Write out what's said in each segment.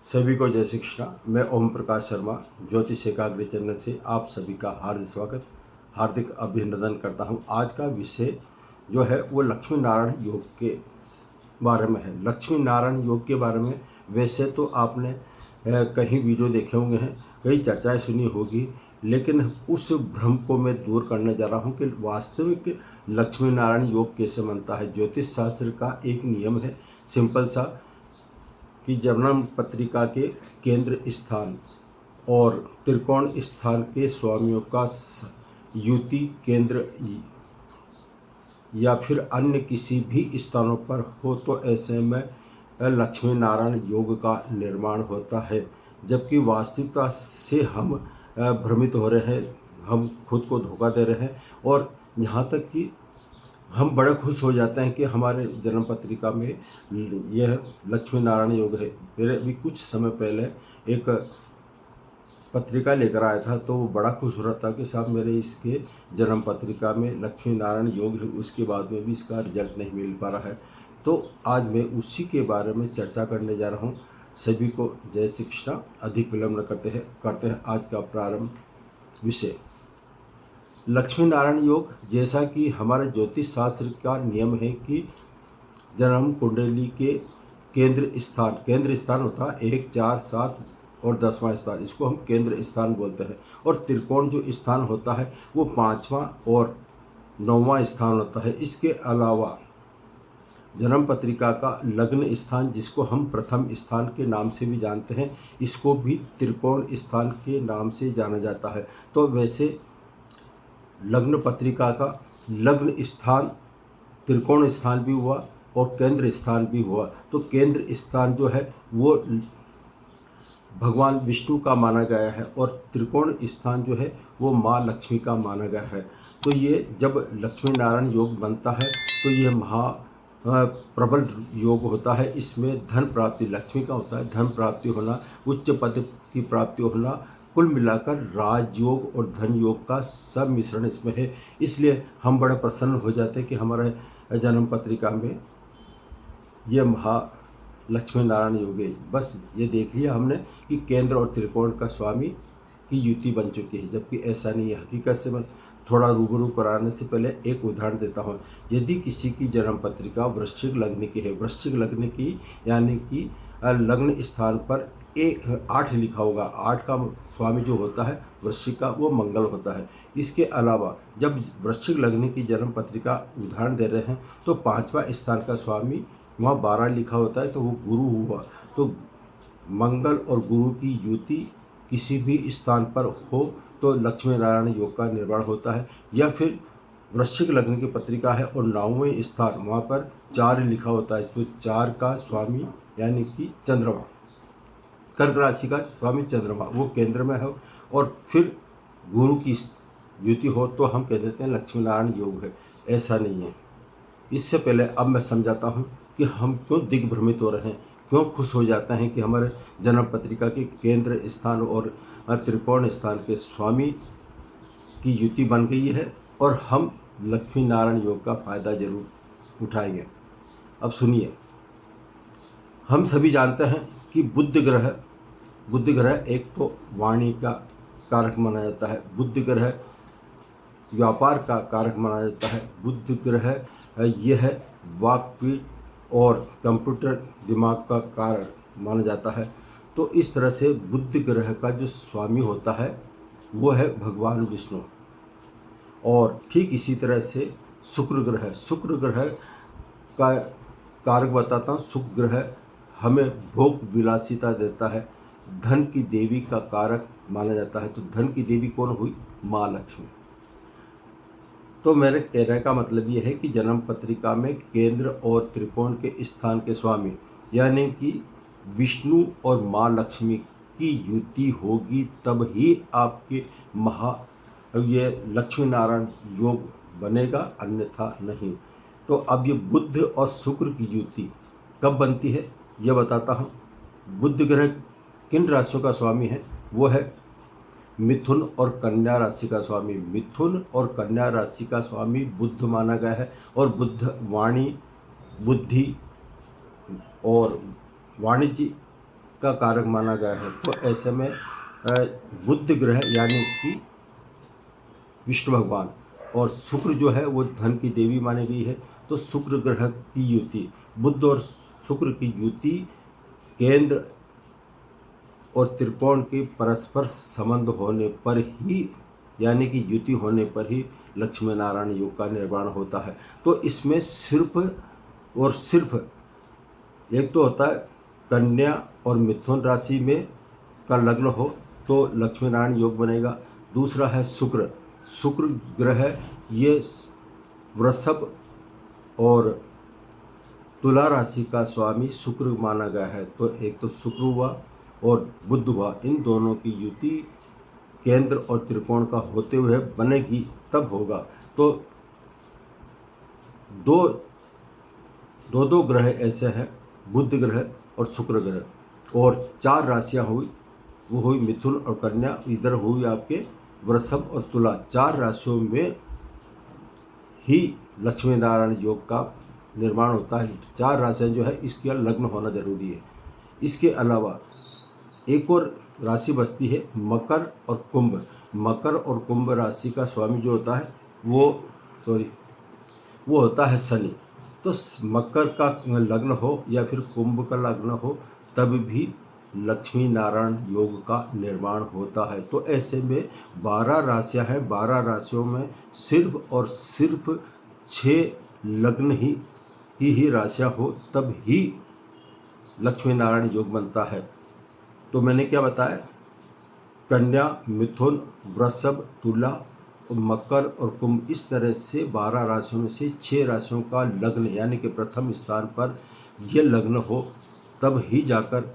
सभी को जय श्री कृष्णा। मैं ओम प्रकाश शर्मा ज्योतिष एकाग्र चैनल से आप सभी का हार्दिक स्वागत, हार्दिक अभिनंदन करता हूं। आज का विषय जो है वो लक्ष्मी नारायण योग के बारे में है। लक्ष्मी नारायण योग के बारे में वैसे तो आपने कहीं वीडियो देखे होंगे हैं, कई चर्चाएं सुनी होगी, लेकिन उस भ्रम को मैं दूर करने जा रहा हूं कि वास्तविक लक्ष्मी नारायण योग कैसे बनता है। ज्योतिष शास्त्र का एक नियम है सिंपल सा कि जन्म पत्रिका के केंद्र स्थान और त्रिकोण स्थान के स्वामियों का युति केंद्र या फिर अन्य किसी भी स्थानों पर हो तो ऐसे में लक्ष्मी नारायण योग का निर्माण होता है। जबकि वास्तविकता से हम भ्रमित हो रहे हैं, हम खुद को धोखा दे रहे हैं और यहाँ तक कि हम बड़े खुश हो जाते हैं कि हमारे जन्म पत्रिका में यह लक्ष्मी नारायण योग है। मेरे अभी कुछ समय पहले एक पत्रिका लेकर आया था तो वो बड़ा खुश हो रहा था कि साहब मेरे इसके जन्म पत्रिका में लक्ष्मी नारायण योग है, उसके बाद में भी इसका रिजल्ट नहीं मिल पा रहा है। तो आज मैं उसी के बारे में चर्चा करने जा रहा हूँ। सभी को जय श्री कृष्णा। अधिक विलंब न करते हैं आज का प्रारंभ विषय। लक्ष्मी नारायण योग, जैसा कि हमारे ज्योतिष शास्त्र का नियम है कि जन्म कुंडली के केंद्र स्थान होता है 1, 4, 7 और 10वां स्थान, इसको हम केंद्र स्थान बोलते हैं। और त्रिकोण जो स्थान होता है वो 5वां और 9वां स्थान होता है। इसके अलावा जन्म पत्रिका का लग्न स्थान, जिसको हम प्रथम स्थान के नाम से भी जानते हैं, इसको भी त्रिकोण स्थान के नाम से जाना जाता है। तो वैसे लग्न पत्रिका का लग्न स्थान त्रिकोण स्थान भी हुआ और केंद्र स्थान भी हुआ। तो केंद्र स्थान जो है वो भगवान विष्णु का माना गया है और त्रिकोण स्थान जो है वो माँ लक्ष्मी का माना गया है। तो ये जब लक्ष्मी नारायण योग बनता है तो ये प्रबल योग होता है। इसमें धन प्राप्ति लक्ष्मी का होता है, धन प्राप्ति होना, उच्च पद की प्राप्ति होना, कुल मिलाकर राजयोग और धन योग का सब मिश्रण इसमें है। इसलिए हम बड़े प्रसन्न हो जाते हैं कि हमारे जन्म पत्रिका में यह लक्ष्मी नारायण योग है। बस ये देख लिया हमने कि केंद्र और त्रिकोण का स्वामी की युति बन चुकी है, जबकि ऐसा नहीं है। हकीकत से मैं थोड़ा रूबरू कराने से पहले एक उदाहरण देता हूँ। यदि किसी की जन्म पत्रिका वृश्चिक लग्न की है, वृश्चिक लग्न की यानी कि लग्न स्थान पर 8 लिखा होगा, 8 का स्वामी जो होता है वृश्चिक का वो मंगल होता है। इसके अलावा जब वृश्चिक लग्न की जन्म पत्रिका उदाहरण दे रहे हैं तो 5वां स्थान का स्वामी वहाँ 12 लिखा होता है तो वो गुरु हुआ। तो मंगल और गुरु की युति किसी भी स्थान पर हो तो लक्ष्मी नारायण योग का निर्माण होता है। या फिर वृश्चिक लग्न की पत्रिका है और 9वें स्थान वहाँ पर 4 लिखा होता है तो 4 का स्वामी यानी कि चंद्रमा, कर्क राशि का स्वामी चंद्रमा वो केंद्र में हो और फिर गुरु की युति हो तो हम कह देते हैं लक्ष्मी नारायण योग है। ऐसा नहीं है। इससे पहले अब मैं समझाता हूँ कि हम क्यों दिग्भ्रमित हो रहे हैं, क्यों खुश हो जाते हैं कि हमारे जन्म पत्रिका के केंद्र स्थान और त्रिकोण स्थान के स्वामी की युति बन गई है और हम लक्ष्मी नारायण योग का फायदा जरूर उठाएंगे। अब सुनिए, हम सभी जानते हैं कि बुध ग्रह एक तो वाणी का कारक माना जाता है, बुध ग्रह व्यापार का कारक माना जाता है, बुध ग्रह यह है वाक्पीठ और कंप्यूटर दिमाग का कारक माना जाता है। तो इस तरह से बुध ग्रह का जो स्वामी होता है वो है भगवान विष्णु। और ठीक इसी तरह से शुक्र ग्रह का कारक बताता हूँ। शुक्र ग्रह हमें भोग विलासिता देता है, धन की देवी का कारक माना जाता है। तो धन की देवी कौन हुई? माँ लक्ष्मी। तो मेरे कहने का मतलब ये है कि जन्म पत्रिका में केंद्र और त्रिकोण के स्थान के स्वामी यानी कि विष्णु और माँ लक्ष्मी की युति होगी तब ही आपके ये लक्ष्मी नारायण योग बनेगा, अन्यथा नहीं। तो अब ये बुध और शुक्र की युति कब बनती है यह बताता हूँ। बुध ग्रह किन राशियों का स्वामी है? वो है मिथुन और कन्या राशि का स्वामी। मिथुन और कन्या राशि का स्वामी बुध माना गया है और बुध वाणी, बुद्धि और वाणिज्य का कारक माना गया है। तो ऐसे में बुध ग्रह यानी कि विष्णु भगवान और शुक्र जो है वो धन की देवी मानी गई है। तो शुक्र ग्रह की युति, बुध और शुक्र की युति केंद्र और त्रिकोण के परस्पर संबंध होने पर ही, यानी कि युति होने पर ही लक्ष्मी नारायण योग का निर्माण होता है। तो इसमें सिर्फ और सिर्फ एक तो होता है कन्या और मिथुन राशि में का लग्न हो तो लक्ष्मी नारायण योग बनेगा। दूसरा है शुक्र, शुक्र ग्रह ये वृषभ और तुला राशि का स्वामी शुक्र माना गया है। तो एक तो शुक्र हुआ और बुध हुआ, इन दोनों की युति केंद्र और त्रिकोण का होते हुए बनेगी तब होगा। तो दो ग्रह ऐसे हैं, बुध ग्रह और शुक्र ग्रह, और 4 राशियां हुई, वो हुई मिथुन और कन्या, इधर हुई आपके वृषभ और तुला। 4 राशियों में ही लक्ष्मी नारायण योग का निर्माण होता है। 4 राशियां जो है इसका लग्न होना जरूरी है। इसके अलावा एक और राशि बचती है मकर और कुंभ। मकर और कुंभ राशि का स्वामी जो होता है वो होता है शनि। तो मकर का लग्न हो या फिर कुंभ का लग्न हो तब भी लक्ष्मी नारायण योग का निर्माण होता है। तो ऐसे में 12 राशियां हैं, 12 राशियों में सिर्फ और सिर्फ 6 लग्न ही राशियां हो तब ही लक्ष्मी नारायण योग बनता है। तो मैंने क्या बताया, कन्या, मिथुन, वृषभ, तुला, मकर और कुंभ, इस तरह से 12 राशियों में से 6 राशियों का लग्न यानी कि प्रथम स्थान पर यह लग्न हो तब ही जाकर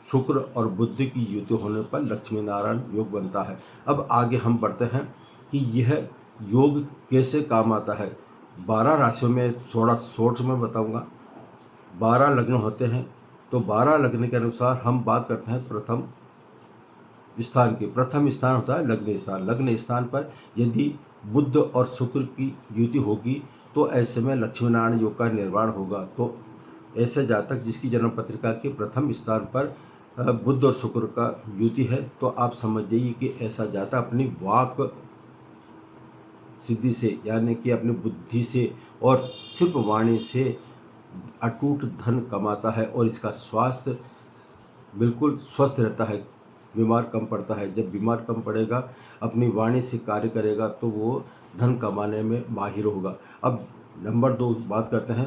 शुक्र और बुध की युति होने पर लक्ष्मी नारायण योग बनता है। अब आगे हम बढ़ते हैं कि यह योग कैसे काम आता है। 12 राशियों में थोड़ा शॉर्ट में बताऊंगा। 12 लग्न होते हैं, तो 12 लग्न के अनुसार हम बात करते हैं प्रथम स्थान की। प्रथम स्थान होता है लग्न स्थान। लग्न स्थान पर यदि बुध और शुक्र की युति होगी तो ऐसे में लक्ष्मी नारायण योग का निर्माण होगा। तो ऐसे जातक जिसकी जन्म पत्रिका के प्रथम स्थान पर बुध और शुक्र का युति है तो आप समझ जाइए कि ऐसा जातक अपनी वाक सिद्धि से यानी कि अपनी बुद्धि से और सिर्फ वाणी से अटूट धन कमाता है और इसका स्वास्थ्य बिल्कुल स्वस्थ रहता है, बीमार कम पड़ता है। जब बीमार कम पड़ेगा, अपनी वाणी से कार्य करेगा तो वो धन कमाने में माहिर होगा। अब नंबर 2 बात करते हैं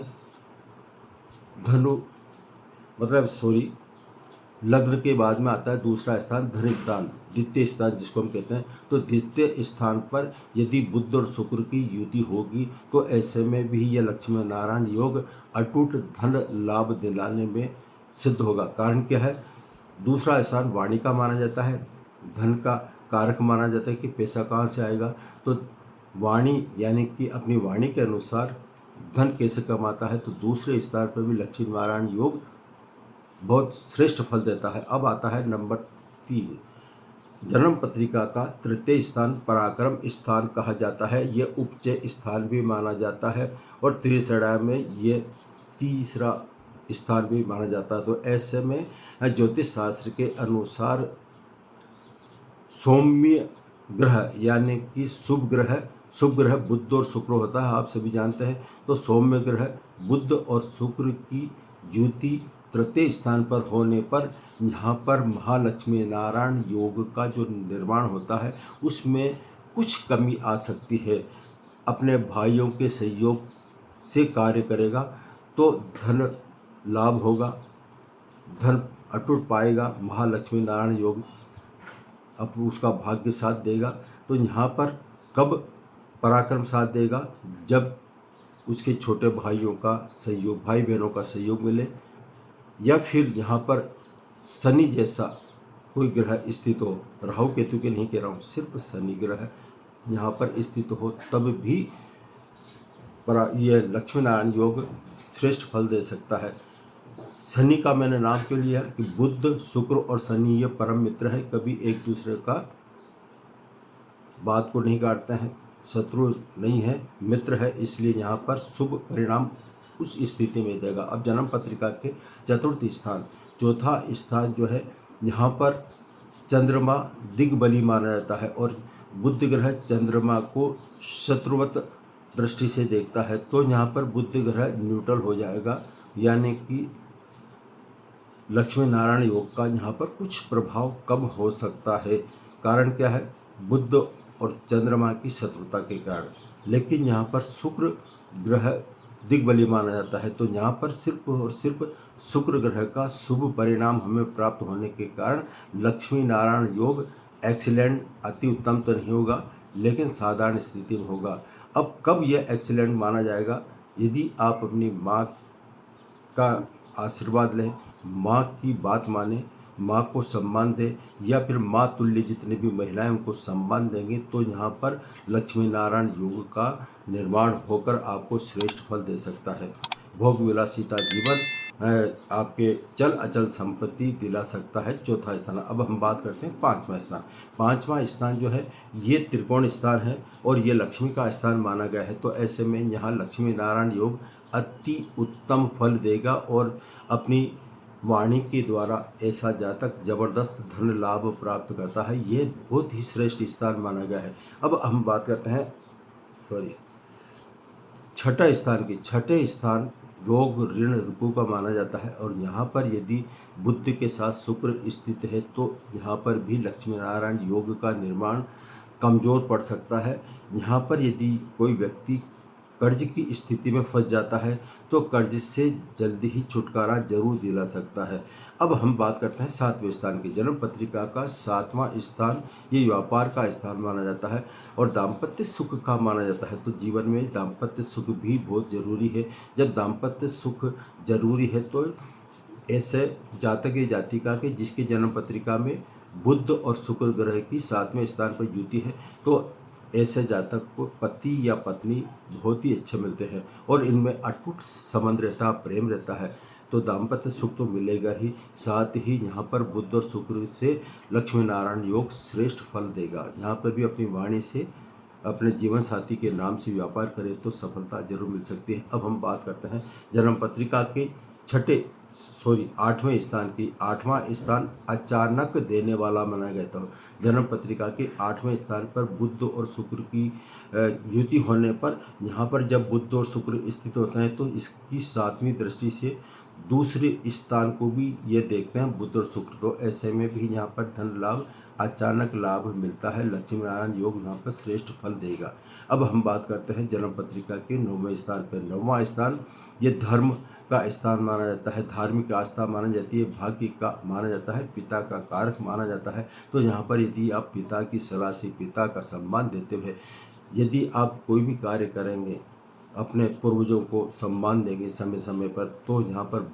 लग्न के बाद में आता है दूसरा स्थान धन स्थान, द्वितीय स्थान जिसको हम कहते हैं। तो द्वितीय स्थान पर यदि बुध और शुक्र की युति होगी तो ऐसे में भी यह लक्ष्मी नारायण योग अटूट धन लाभ दिलाने में सिद्ध होगा। कारण क्या है, दूसरा स्थान वाणी का माना जाता है, धन का कारक माना जाता है कि पैसा कहाँ से आएगा। तो वाणी यानी कि अपनी वाणी के अनुसार धन कैसे कमाता है, तो दूसरे स्थान पर भी लक्ष्मी नारायण योग बहुत श्रेष्ठ फल देता है। अब आता है नंबर 3, जन्म पत्रिका का तृतीय स्थान पराक्रम स्थान कहा जाता है। यह उपचय स्थान भी माना जाता है और त्रिसड़ा में ये तीसरा स्थान भी माना जाता है। तो ऐसे में ज्योतिष शास्त्र के अनुसार सौम्य ग्रह यानी कि शुभ ग्रह बुध और शुक्र होता है, आप सभी जानते हैं। तो सौम्य ग्रह बुध और शुक्र की युति तृतीय स्थान पर होने पर यहाँ पर महालक्ष्मी नारायण योग का जो निर्माण होता है उसमें कुछ कमी आ सकती है। अपने भाइयों के सहयोग से कार्य करेगा तो धन लाभ होगा, धन अटूट पाएगा। महालक्ष्मी नारायण योग अब उसका भाग्य साथ देगा। तो यहाँ पर कब पराक्रम साथ देगा, जब उसके छोटे भाइयों का सहयोग, भाई बहनों का सहयोग मिले, या फिर यहाँ पर शनि जैसा कोई ग्रह स्थित हो। राहु केतु के नहीं कह रहा हूँ, सिर्फ शनि ग्रह यहाँ पर स्थित हो तब भी ये लक्ष्मी नारायण योग श्रेष्ठ फल दे सकता है। शनि का मैंने नाम क्यों लिया कि बुध शुक्र और शनि ये परम मित्र है, कभी एक दूसरे का बात को नहीं काटते हैं, शत्रु नहीं है, मित्र है। इसलिए यहाँ पर शुभ परिणाम उस स्थिति में देगा। अब जन्म पत्रिका के चतुर्थ स्थान, चौथा स्थान जो है यहाँ पर चंद्रमा दिग्बली माना जाता है और बुध ग्रह चंद्रमा को शत्रुवत दृष्टि से देखता है, तो यहाँ पर बुध ग्रह न्यूट्रल हो जाएगा, यानी कि लक्ष्मी नारायण योग का यहाँ पर कुछ प्रभाव कम हो सकता है। कारण क्या है? बुध और चंद्रमा की शत्रुता के कारण। लेकिन यहाँ पर शुक्र ग्रह दिग्बली माना जाता है, तो यहाँ पर सिर्फ और सिर्फ शुक्र ग्रह का शुभ परिणाम हमें प्राप्त होने के कारण लक्ष्मी नारायण योग एक्सीलेंट, अति उत्तम तो नहीं होगा, लेकिन साधारण स्थिति में होगा। अब कब यह एक्सीलेंट माना जाएगा? यदि आप अपनी माँ का आशीर्वाद लें, माँ की बात माने, माँ को सम्मान दें, या फिर माँ तुल्य जितनी भी महिलाएं उनको सम्मान देंगे, तो यहाँ पर लक्ष्मी नारायण योग का निर्माण होकर आपको श्रेष्ठ फल दे सकता है। भोग विलासिता जीवन आपके चल अचल संपत्ति दिला सकता है। चौथा स्थान। अब हम बात करते हैं पांचवा स्थान। पांचवा स्थान जो है ये त्रिकोण स्थान है और ये लक्ष्मी का स्थान माना गया है, तो ऐसे में यहाँ लक्ष्मी नारायण योग अति उत्तम फल देगा और अपनी वाणी के द्वारा ऐसा जातक जबरदस्त धन लाभ प्राप्त करता है। ये बहुत ही श्रेष्ठ स्थान माना गया है। अब हम बात करते हैं छठा स्थान की। छठे स्थान योग ऋण ऋपु का माना जाता है और यहाँ पर यदि बुध के साथ शुक्र स्थित है तो यहाँ पर भी लक्ष्मी नारायण योग का निर्माण कमज़ोर पड़ सकता है। यहाँ पर यदि कोई व्यक्ति कर्ज की स्थिति में फंस जाता है तो कर्ज से जल्दी ही छुटकारा जरूर दिला सकता है। अब हम बात करते हैं सातवें स्थान की। जन्म पत्रिका का सातवां स्थान ये व्यापार का स्थान माना जाता है और दाम्पत्य सुख का माना जाता है। तो जीवन में दाम्पत्य सुख भी बहुत ज़रूरी है। जब दाम्पत्य सुख जरूरी है तो ऐसे जातक या जातिका के जिसके जन्म पत्रिका में बुध और शुक्र ग्रह की सातवें स्थान पर युति है, तो ऐसे जातक को पति या पत्नी बहुत ही अच्छे मिलते हैं और इनमें अटूट संबंध रहता, प्रेम रहता है, तो दाम्पत्य सुख तो मिलेगा ही, साथ ही यहाँ पर बुध और शुक्र से लक्ष्मी नारायण योग श्रेष्ठ फल देगा। यहाँ पर भी अपनी वाणी से अपने जीवन साथी के नाम से व्यापार करें तो सफलता जरूर मिल सकती है। अब हम बात करते हैं जन्म पत्रिका के आठवें स्थान की। आठवां स्थान अचानक देने वाला माना गया था। जन्म पत्रिका के आठवें स्थान पर बुध और शुक्र की युति होने पर यहाँ पर जब बुध और शुक्र स्थित होते हैं तो इसकी सातवीं दृष्टि से दूसरे स्थान को भी ये देखते हैं बुध और शुक्र को। ऐसे में भी यहाँ पर धन लाभ, अचानक लाभ मिलता है। लक्ष्मी नारायण योग यहाँ पर श्रेष्ठ फल देगा। अब हम बात करते हैं जन्म पत्रिका के नौवें स्थान पर। नौवां स्थान ये धर्म का स्थान माना जाता है, धार्मिक आस्था मानी जाती है, भाग्य का माना जाता है, पिता का कारक माना जाता है। तो यहाँ पर यदि आप पिता की सलाह से, पिता का सम्मान देते हुए यदि आप कोई भी कार्य करेंगे, अपने पूर्वजों को सम्मान देंगे समय समय पर, तो यहाँ पर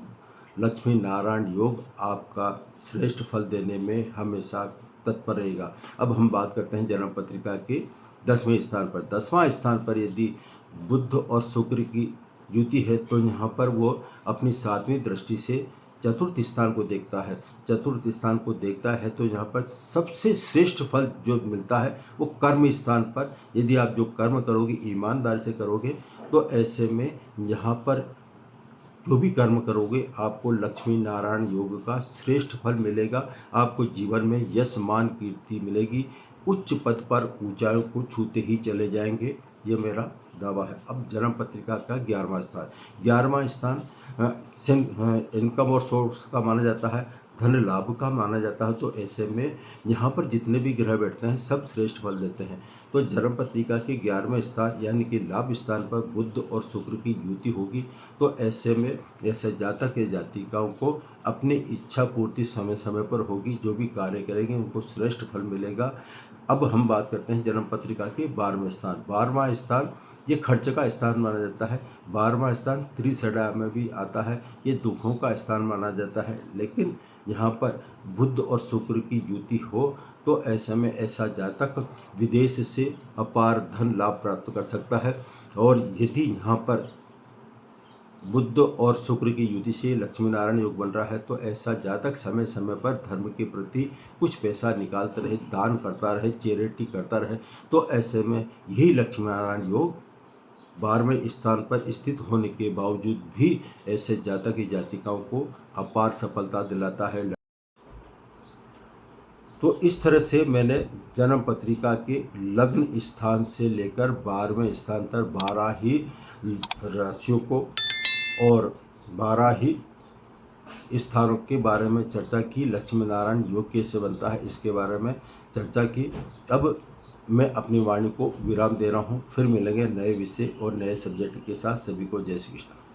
लक्ष्मी नारायण योग आपका श्रेष्ठ फल देने में हमेशा तत्पर रहेगा। अब हम बात करते हैं जन्म पत्रिका के 10वें स्थान पर। 10वां स्थान पर यदि बुध और शुक्र की युति है तो यहाँ पर वो अपनी सातवीं दृष्टि से चतुर्थ स्थान को देखता है। चतुर्थ स्थान को देखता है तो यहाँ पर सबसे श्रेष्ठ फल जो मिलता है वो कर्म स्थान पर। यदि आप जो कर्म करोगे, ईमानदारी से करोगे, तो ऐसे में यहाँ पर जो भी कर्म करोगे आपको लक्ष्मी नारायण योग का श्रेष्ठ फल मिलेगा। आपको जीवन में यश मान कीर्ति मिलेगी, उच्च पद पर ऊंचाइयों को छूते ही चले जाएंगे, ये मेरा दावा है। अब जन्म पत्रिका का 11वां स्थान। 11वां स्थान इनकम और सोर्स का माना जाता है, धन लाभ का माना जाता है। तो ऐसे में यहाँ पर जितने भी ग्रह बैठते हैं सब श्रेष्ठ फल देते हैं। तो जन्म पत्रिका के 11वें स्थान यानी कि लाभ स्थान पर बुध और शुक्र की युति होगी, तो ऐसे में ऐसे जातक या जातिकाओं को अपनी इच्छा पूर्ति समय समय पर होगी। जो भी कार्य करेंगे उनको श्रेष्ठ फल मिलेगा। अब हम बात करते हैं जन्म पत्रिका के 12वें स्थान। 12वां स्थान ये खर्च का स्थान माना जाता है। 12वां स्थान त्रिसड़ा में भी आता है, ये दुखों का स्थान माना जाता है। लेकिन यहाँ पर बुध और शुक्र की युति हो तो ऐसे में ऐसा जातक विदेश से अपार धन लाभ प्राप्त कर सकता है। और यदि यहाँ पर बुध और शुक्र की युति से लक्ष्मी नारायण योग बन रहा है तो ऐसा जातक समय समय पर धर्म के प्रति कुछ पैसा निकालता रहे, दान करता रहे, चैरिटी करता रहे, तो ऐसे में यही लक्ष्मी नारायण योग 12वें स्थान पर स्थित होने के बावजूद भी ऐसे जातक जातिकाओं को अपार सफलता दिलाता है। तो इस तरह से मैंने जन्म पत्रिका के लग्न स्थान से लेकर 12वें स्थान तक 12 ही राशियों को और 12 ही स्थानों के बारे में चर्चा की। लक्ष्मी नारायण योग कैसे बनता है इसके बारे में चर्चा की। अब मैं अपनी वाणी को विराम दे रहा हूँ। फिर मिलेंगे नए विषय और नए सब्जेक्ट के साथ। सभी को जय श्री कृष्ण।